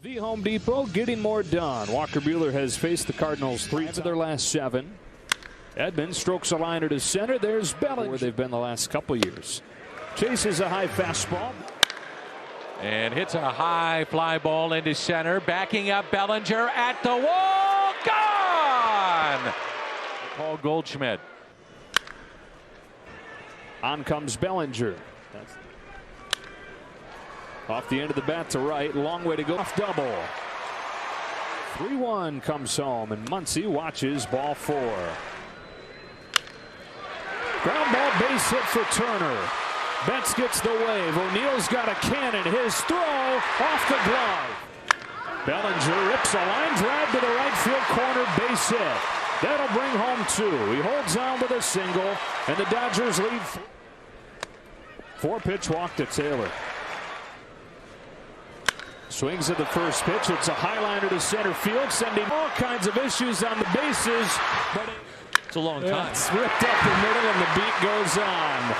The Home Depot getting more done. Walker Buehler has faced the Cardinals 3 of their last 7. Edmonds strokes a liner to center. There's Bellinger, where they've been the last couple years. Chases a high fastball. And hits a high fly ball into center. Backing up Bellinger at the wall. Gone! Paul Goldschmidt. On comes Bellinger. Off the end of the bat to right. Long way to go. Off double. 3-1 comes home, and Muncy watches ball 4. Ground ball, base hit for Turner. Betts gets the wave. O'Neill's got a cannon. His throw off the glove. Bellinger rips a line drive to the right field corner, base hit. That'll bring home 2. He holds on with a single, and the Dodgers lead. 4-pitch walk to Taylor. Swings at the first pitch. It's a high liner to center field, sending all kinds of issues on the bases. But it's a long time. It's ripped up the middle, and the beat goes on.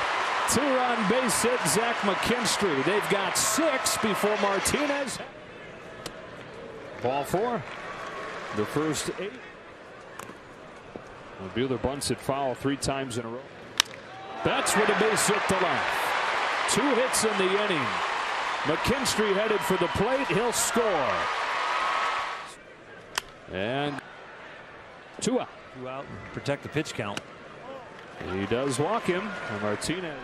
2-run base hit, Zach McKinstry. They've got 6 before Martinez. Ball 4. The first 8. Well, Buehler bunts it foul 3 times in a row. That's with a base hit to left. 2 hits in the inning. McKinstry headed for the plate. He'll score. And 2 out. 2 out and protect the pitch count. He does walk him. And Martinez.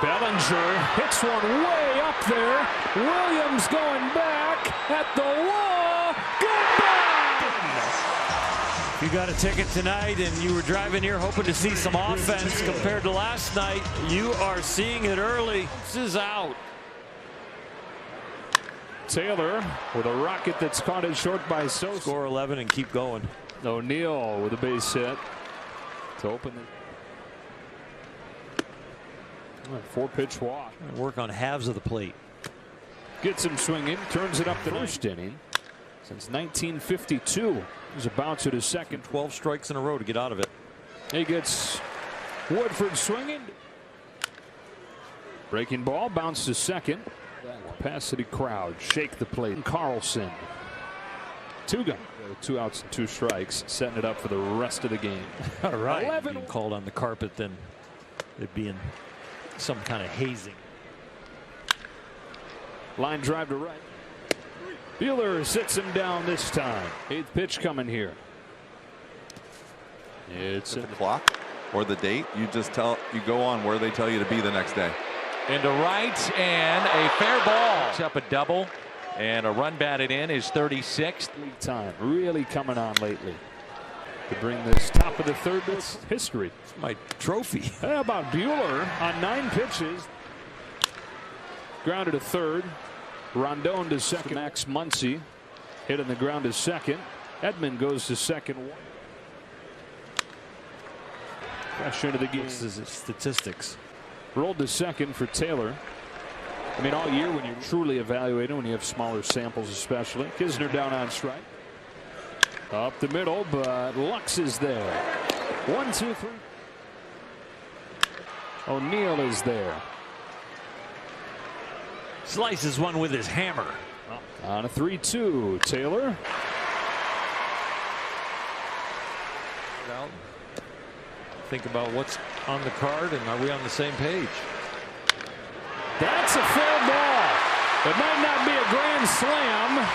Bellinger hits one way up there. Williams going back at the wall. Goodbye! If you got a ticket tonight and you were driving here hoping to see some offense compared to last night, you are seeing it early. This is out. Taylor with a rocket that's caught it short by Sosa. Score 11 and keep going. O'Neill with a base hit to open the 4-pitch walk. Work on halves of the plate. Gets him swinging, turns it up the first inning. Since 1952, he's about to his second. 12 strikes in a row to get out of it. He gets Woodford swinging. Breaking ball, bounce to second. Capacity crowd shake the plate. Carlson. 2 gone. 2 outs and 2 strikes, setting it up for the rest of the game. All right. 11. Being called on the carpet, then it being some kind of hazing. Line drive to right. Buehler sits him down this time. 8th pitch coming here. It's the clock or the date. You go on where they tell you to be the next day. Into right, and a fair ball. It's up a double, and a run batted in is 36th. League time really coming on lately to bring this top of the 3rd to history. It's my trophy. How about Buehler on 9 pitches? Grounded to 3rd. Rondon to second. Max Muncy hit on the ground to second. Edmund goes to second. Fresh into the game. This is statistics. Rolled to second for Taylor. I mean, all year when you're truly evaluating, when you have smaller samples especially. Kisner down on strike. Up the middle, but Lux is there. 1, 2, 3. O'Neill is there. Slices one with his hammer. On a 3-2, Taylor. Think about what's on the card, and are we on the same page? That's a fair ball. It might not be a grand slam,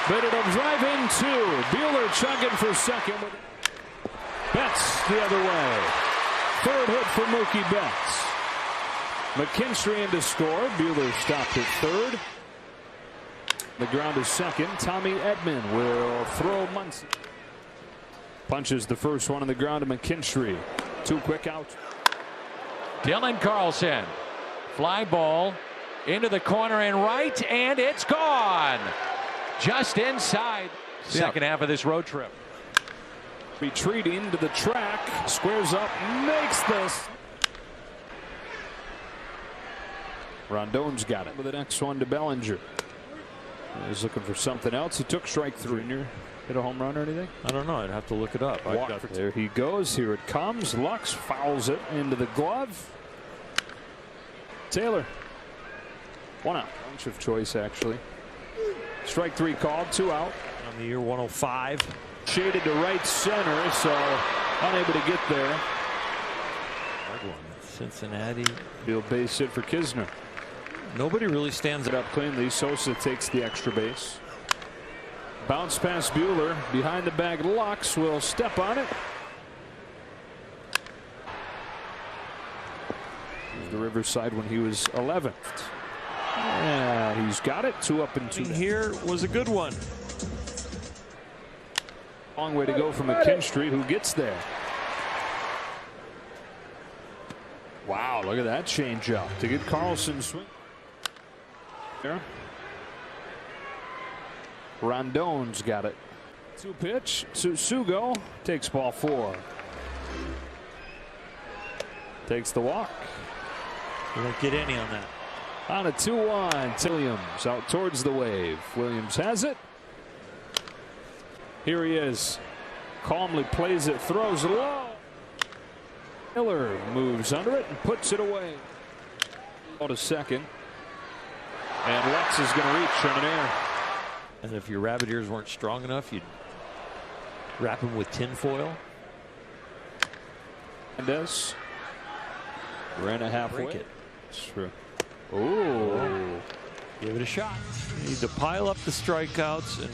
but it'll drive in 2. Buehler chugging for second. Betts the other way. 3rd hit for Mookie Betts. McKinstry in to score. Buehler stopped at 3rd. The ground is second. Tommy Edman will throw Muncy. Punches the first one on the ground to McKinstry. 2 quick outs. Dylan Carlson. Fly ball into the corner and right, and it's gone. Just inside. Second half of this road trip. Retreating to the track. Squares up. Makes this. Rondon's got it with the next one to Bellinger. He's looking for something else. He took strike 3. Hit a home run or anything? I don't know. I'd have to look it up. There he goes. Here it comes. Lux fouls it into the glove. Taylor. 1 out. Bunch of choice, actually. Strike 3 called, 2 out. On the year 105. Shaded to right center, so unable to get there. Cincinnati. Be a base hit for Kisner. Nobody really stands Up cleanly. Sosa takes the extra base. Bounce past Buehler. Behind the bag, Lux will step on it. The Riverside when he was 11th. Yeah, he's got it. 2 up and 2 down. Here was a good one. Long way to go for McKinstry, who gets there. Wow, look at that changeup to get Carlson swing. There. Rondon's got it. 2 pitch. Sugo takes ball 4. Takes the walk. We don't get any on that. On a 2-1. Williams out towards the wave. Williams has it. Here he is. Calmly plays it, throws it low. Miller moves under it and puts it away. Out a second. And Lex is going to reach on an air. And if your rabbit ears weren't strong enough, you'd wrap them with tin foil. Mendez. Ran a halfway. Break it. True. Oh. Give it a shot. You need to pile up the strikeouts. And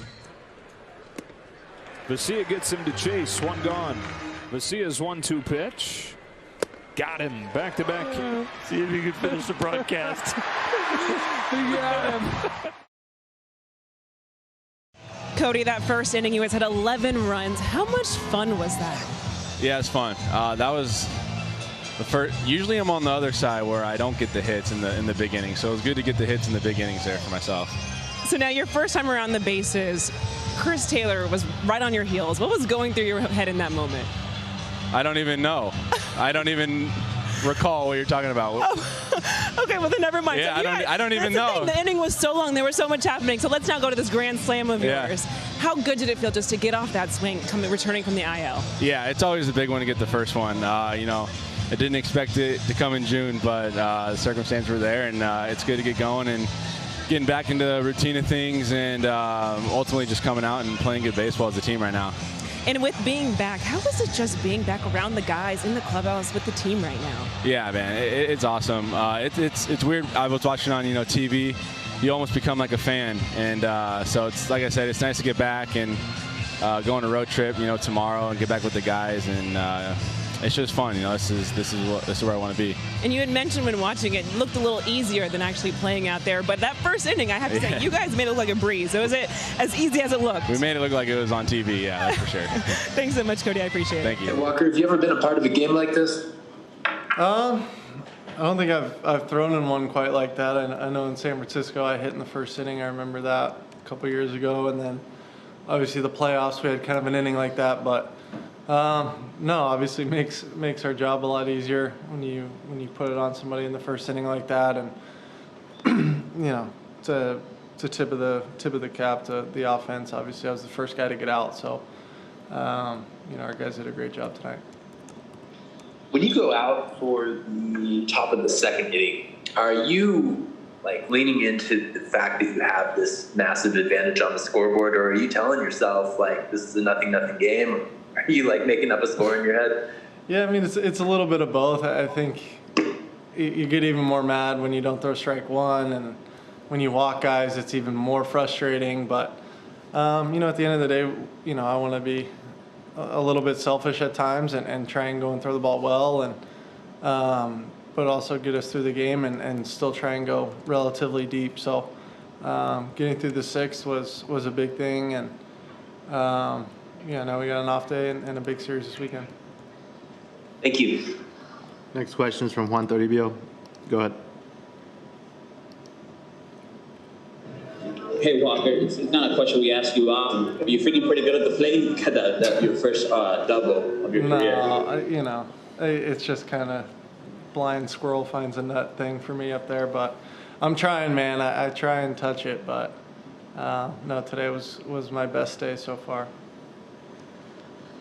Vesia gets him to chase. 1 gone. Vesia's 1-2 pitch. Got him. Back-to-back. See if you can finish the broadcast. He got him. Cody, that first inning, you guys had 11 runs. How much fun was that? Yeah, it's fun. That was the first. Usually I'm on the other side where I don't get the hits in the big innings. So it was good to get the hits in the big innings there for myself. So now your first time around the bases, Chris Taylor was right on your heels. What was going through your head in that moment? I don't even know. I don't even recall what you're talking about. Oh, okay, well then never mind. Yeah, So I don't even know. The inning was so long. There was so much happening. So let's now go to this grand slam of yours. How good did it feel just to get off that swing, returning from the IL? Yeah, it's always a big one to get the first one. You know, I didn't expect it to come in June, but the circumstances were there, and it's good to get going and getting back into the routine of things, and ultimately just coming out and playing good baseball as a team right now. And with being back, how was it just being back around the guys in the clubhouse with the team right now? Yeah, man, it's awesome. It's weird. I was watching on TV. You almost become like a fan, and so it's like I said, it's nice to get back and go on a road trip, tomorrow and get back with the guys, and it's just fun. This is where I want to be. And you had mentioned when watching it looked a little easier than actually playing out there. But that first inning, I have to say, you guys made it look like a breeze. So was it as easy as it looked? We made it look like it was on TV. Yeah, that's for sure. Thanks so much, Cody. I appreciate it. Thank you. Hey, Walker, have you ever been a part of a game like this? I don't think I've thrown in one quite like that. I know in San Francisco I hit in the first inning. I remember that a couple years ago, and then obviously the playoffs we had kind of an inning like that. But no, obviously makes our job a lot easier when you put it on somebody in the first inning like that, and it's a tip of the cap to the offense. Obviously, I was the first guy to get out, so our guys did a great job tonight. When you go out for the top of the second inning, are you leaning into the fact that you have this massive advantage on the scoreboard, or are you telling yourself this is a nothing game? Are you making up a score in your head? Yeah, I mean it's a little bit of both. I think you get even more mad when you don't throw strike one, and when you walk guys, it's even more frustrating. But at the end of the day, I want to be a little bit selfish at times and try and go and throw the ball well, and but also get us through the game and still try and go relatively deep. So getting through the sixth was a big thing, and now we got an off day and a big series this weekend. Thank you. Next question is from Juan Toribio. Go ahead. Hey, Walker, it's not a question we ask you. Are you feeling pretty good at the plate? You got your first double of your career. No, it's just kind of blind squirrel finds a nut thing for me up there. But I'm trying, man. I try and touch it, but no, today was my best day so far.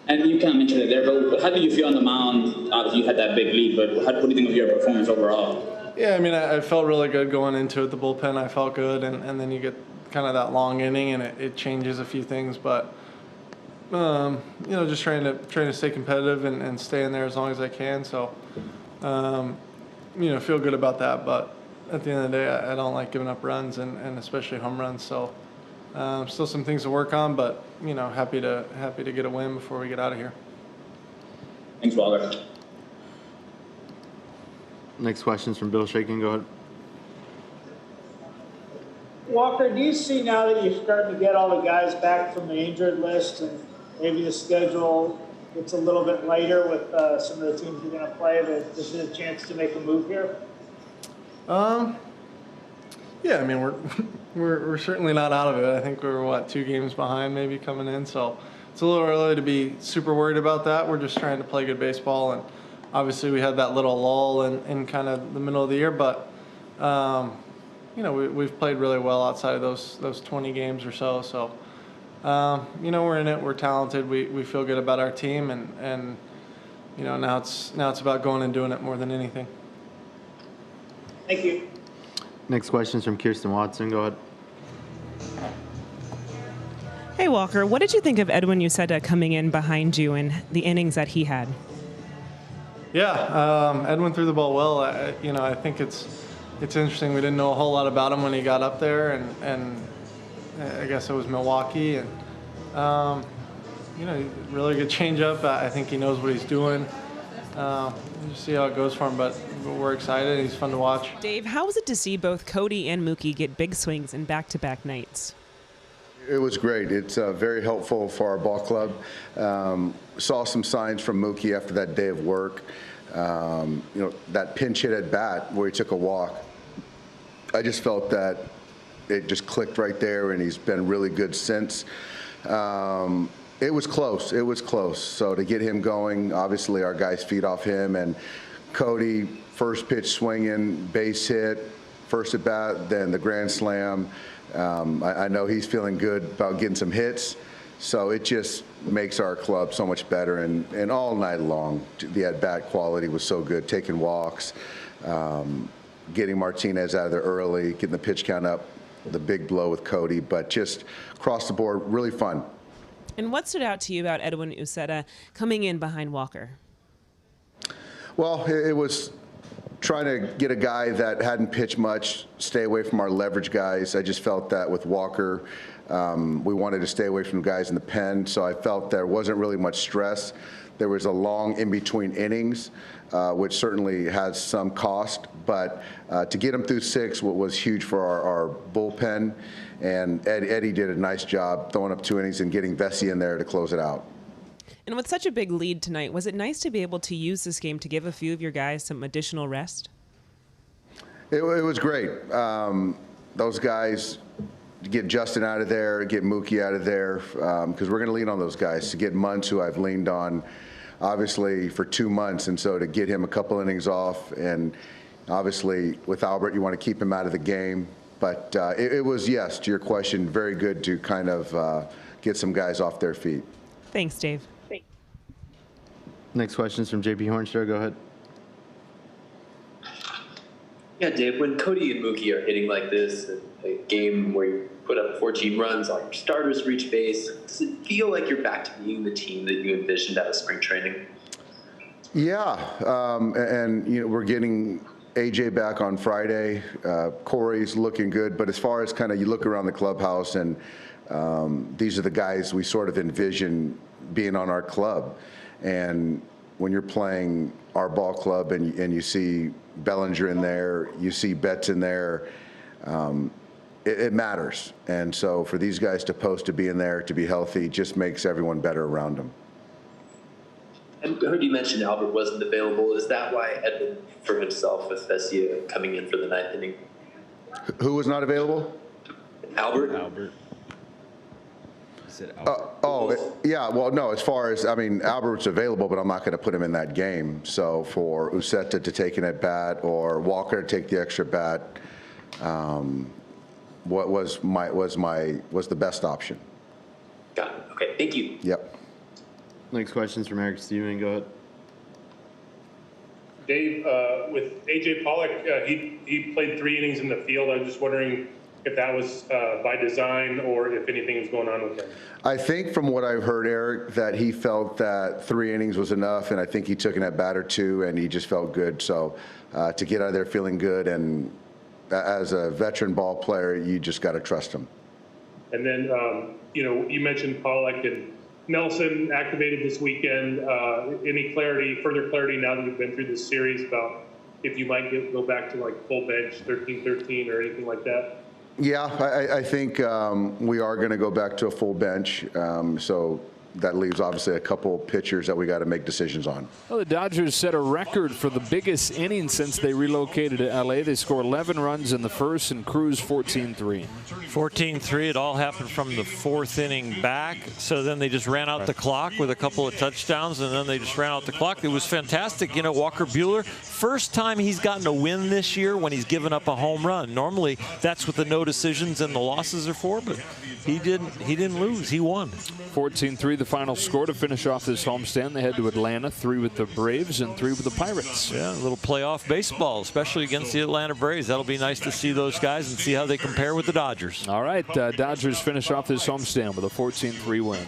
And you kind of mentioned it there, but how did you feel on the mound? Obviously, you had that big lead, but what do you think of your performance overall? Yeah, I mean, I felt really good going into it. The bullpen, I felt good, and then you get kind of that long inning, and it changes a few things. But just trying to stay competitive and stay in there as long as I can. So feel good about that. But at the end of the day, I don't like giving up runs and especially home runs. So still some things to work on, but happy to get a win before we get out of here. Thanks, Walker. Next question is from Bill Shakin. Go ahead. Walker, do you see now that you're starting to get all the guys back from the injured list and maybe the schedule gets a little bit lighter with some of the teams you're going to play, that this is a chance to make a move here? Yeah, I mean, we're certainly not out of it. I think we're 2 games behind maybe coming in, so it's a little early to be super worried about that. We're just trying to play good baseball, and obviously we had that little lull in kind of the middle of the year, but we've played really well outside of those 20 games or so. So we're in it. We're talented. We feel good about our team, and now it's about going and doing it more than anything. Thank you. Next question is from Kirsten Watson. Go ahead. Hey, Walker, what did you think of Edwin Uceta coming in behind you and the innings that he had? Yeah, Edwin threw the ball well. I think it's interesting. We didn't know a whole lot about him when he got up there, and I guess it was Milwaukee, and really good changeup. I think he knows what he's doing. We'll just see how it goes for him, but we're excited. He's fun to watch. Dave, how was it to see both Cody and Mookie get big swings in back-to-back nights? It was great. It's very helpful for our ball club. Saw some signs from Mookie after that day of work. That pinch hit at bat where he took a walk. I just felt that it just clicked right there, and he's been really good since. It was close. It was close. So to get him going, obviously our guys feed off him, and Cody, first pitch swinging, base hit, first at bat, then the grand slam. I know he's feeling good about getting some hits, so it just makes our club so much better. And all night long, the at-bat quality was so good, taking walks, getting Martinez out of there early, getting the pitch count up, the big blow with Cody, but just across the board, really fun. And what stood out to you about Edwin Uceta coming in behind Walker? Well, it was trying to get a guy that hadn't pitched much, stay away from our leverage guys. I just felt that with Walker, we wanted to stay away from guys in the pen, so I felt there wasn't really much stress. There was a long in-between innings, which certainly has some cost, but to get him through 6 was huge for our bullpen, and Eddie did a nice job throwing up 2 innings and getting Vesey in there to close it out. And with such a big lead tonight, was it nice to be able to use this game to give a few of your guys some additional rest? It was great. Those guys, get Justin out of there, get Mookie out of there, because we're going to lean on those guys. To get Muntz, who I've leaned on, obviously, for 2 months, and so to get him a couple innings off, and obviously with Albert, you want to keep him out of the game. But it was, yes, to your question, very good to kind of get some guys off their feet. Thanks, Dave. Next question is from JP Hornstra. Go ahead. Yeah, Dave, when Cody and Mookie are hitting like this, a game where you put up 14 runs, all your starters reach base, does it feel like you're back to being the team that you envisioned out of spring training? Yeah, and we're getting AJ back on Friday. Corey's looking good, but as far as kind of you look around the clubhouse, and these are the guys we sort of envision being on our club. And when you're playing our ball club and you see Bellinger in there, you see Betts in there, it matters. And so for these guys to post to be in there, to be healthy, just makes everyone better around them. And I heard you mention Albert wasn't available. Is that why Edwin for himself with Vesia coming in for the 9th inning? Who was not available? Albert. Yeah, well, no, as far as, Albert's available, but I'm not going to put him in that game. So for Uceta to take an at-bat or Walker to take the extra bat, what was the best option. Got it. Okay, thank you. Yep. Next question is from Eric Steven. Go ahead. Dave, with AJ Pollock, he played 3 innings in the field. I was just wondering if that was by design or if anything was going on with him. I think from what I've heard, Eric, that he felt that 3 innings was enough, and I think he took an at-bat or 2, and he just felt good. So to get out of there feeling good, and as a veteran ball player, you just got to trust him. And then, you mentioned Pollock and Nelson activated this weekend. Any further clarity now that you've been through this series about if you might go back to like full bench 13-13 or anything like that? Yeah, I think we are going to go back to a full bench. So that leaves obviously a couple pitchers that we got to make decisions on. Well, the Dodgers set a record for the biggest inning since they relocated to LA. They scored 11 runs in the first and cruised 14-3. 14-3. It all happened from the 4th inning back. So then they just ran out the clock with a couple of touchdowns, and then they just ran out the clock. It was fantastic. Walker Buehler, first time he's gotten a win this year when he's given up a home run. Normally, that's what the no decisions and the losses are for, but he didn't lose. He won. 14-3, the final score to finish off this homestand. They head to Atlanta, 3 with the Braves and 3 with the Pirates. Yeah, a little playoff baseball, especially against the Atlanta Braves. That'll be nice to see those guys and see how they compare with the Dodgers. All right, Dodgers finish off this homestand with a 14-3 win.